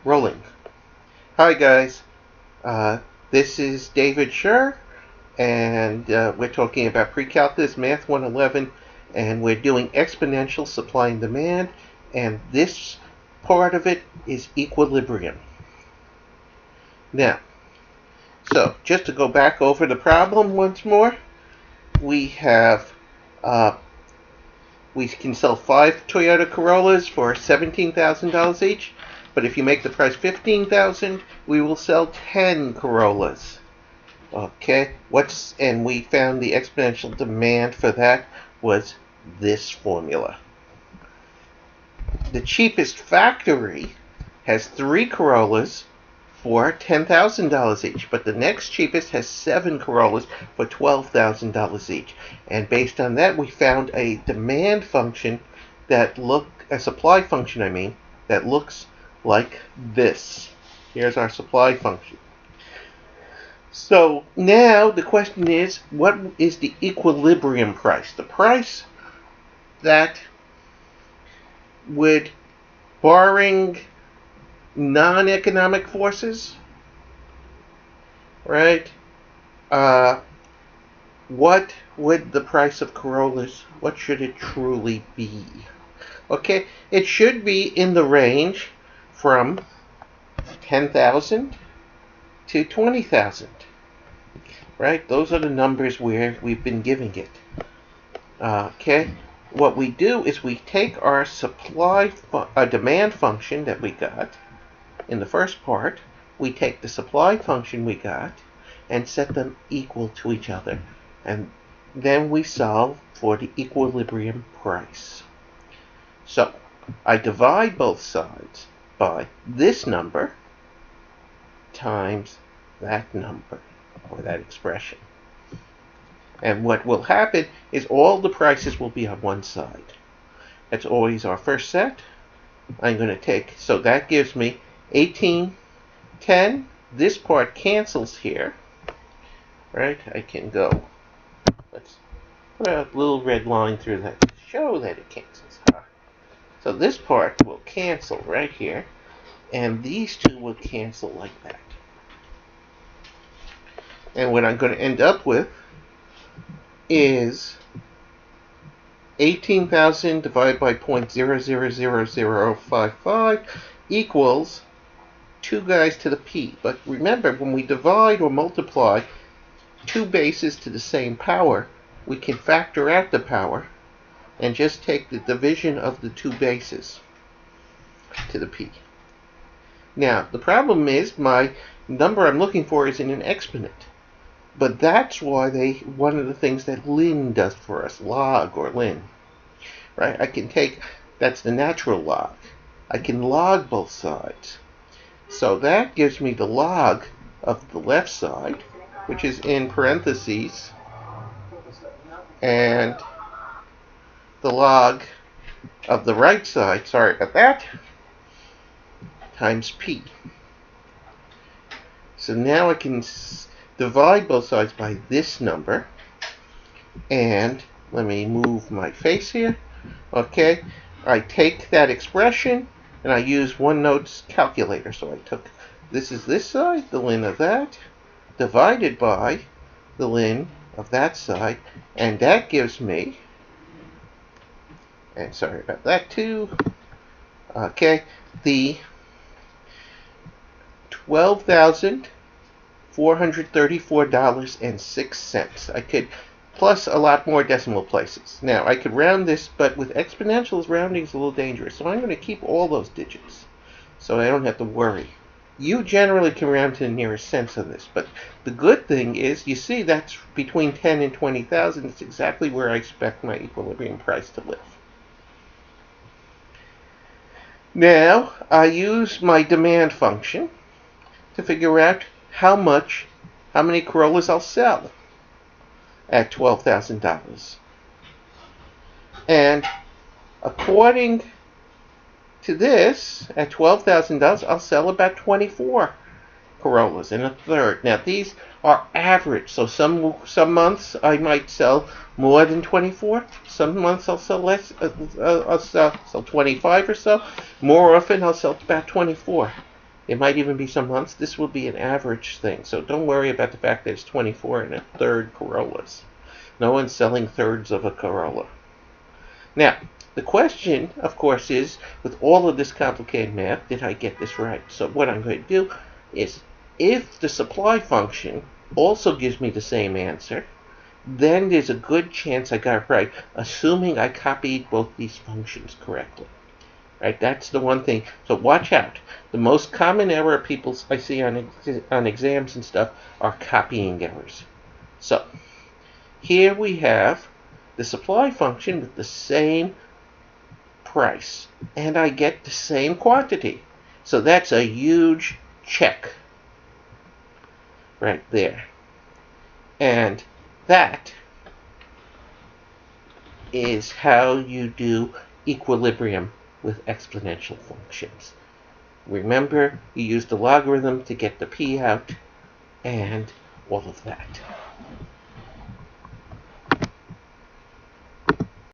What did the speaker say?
Rolling. Hi guys, this is David Scher, and we're talking about Precalculus Math 111, and we're doing exponential supply and demand, and this part of it is equilibrium. Now, so just to go back over the problem once more, we have we can sell 5 Toyota Corollas for $17,000 each. But if you make the price $15,000, we will sell 10 Corollas. Okay, and we found the exponential demand for that was this formula. The cheapest factory has 3 Corollas for $10,000 each, but the next cheapest has 7 Corollas for $12,000 each. And based on that, we found a demand function a supply function, that looks like this. Here's our supply function. So now the question is, what is the equilibrium price? The price that would, barring non-economic forces, right? What would the price of Corollas, what should it truly be? Okay, it should be in the range from 10,000 to 20,000, right? Those are the numbers where we've been giving it. Okay, what we do is we take our demand function that we got in the first part, we take the supply function we got and set them equal to each other, and then we solve for the equilibrium price. So I divide both sides by this number times that number, or that expression. And what will happen is all the prices will be on one side. That's always our first set. I'm going to take, so that gives me 1810. This part cancels here, right? I can go, let's put a little red line through that to show that it cancels. So this part will cancel right here, and these two will cancel like that. And what I'm going to end up with is 18,000 divided by 0.000055 equals 2 guys to the p. But remember, when we divide or multiply two bases to the same power, we can factor out the power and just take the division of the two bases to the p. Now, the problem is my number I'm looking for is in an exponent. But that's why one of the things that ln does for us, log or ln, right? I can take, that's the natural log. I can log both sides. So that gives me the log of the left side, which is in parentheses, and the log of the right side, sorry about that, times p. So now I can divide both sides by this number, and let me move my face here. Okay, I take that expression and I use OneNote's calculator. So I took, this is this side, the ln of that, divided by the ln of that side, and that gives me, and sorry about that too, okay, the $12,434.06. I could plus a lot more decimal places. Now I could round this, but with exponentials, rounding is a little dangerous. So I'm going to keep all those digits, so I don't have to worry. You generally can round to the nearest cents on this, but the good thing is, you see, that's between 10 and 20,000. It's exactly where I expect my equilibrium price to live. Now I use my demand function to figure out how many Corollas I'll sell at $12,000. And according to this, at $12,000, I'll sell about 24 Corollas in a third. Now these are average, so some months I might sell more than 24. Some months I'll sell less. I'll sell 25 or so. More often I'll sell about 24. It might even be some months. This will be an average thing. So don't worry about the fact that it's 24 and a third Corollas. No one's selling thirds of a Corolla. Now, the question, of course, is, with all of this complicated math, did I get this right? So what I'm going to do is, if the supply function also gives me the same answer, then there's a good chance I got it right, assuming I copied both these functions correctly. Right? That's the one thing. So watch out. The most common error people I see on exams and stuff are copying errors. So here we have the supply function with the same price, and I get the same quantity. So that's a huge check right there. And that is how you do equilibrium with exponential functions. Remember, you use the logarithm to get the p out and all of that.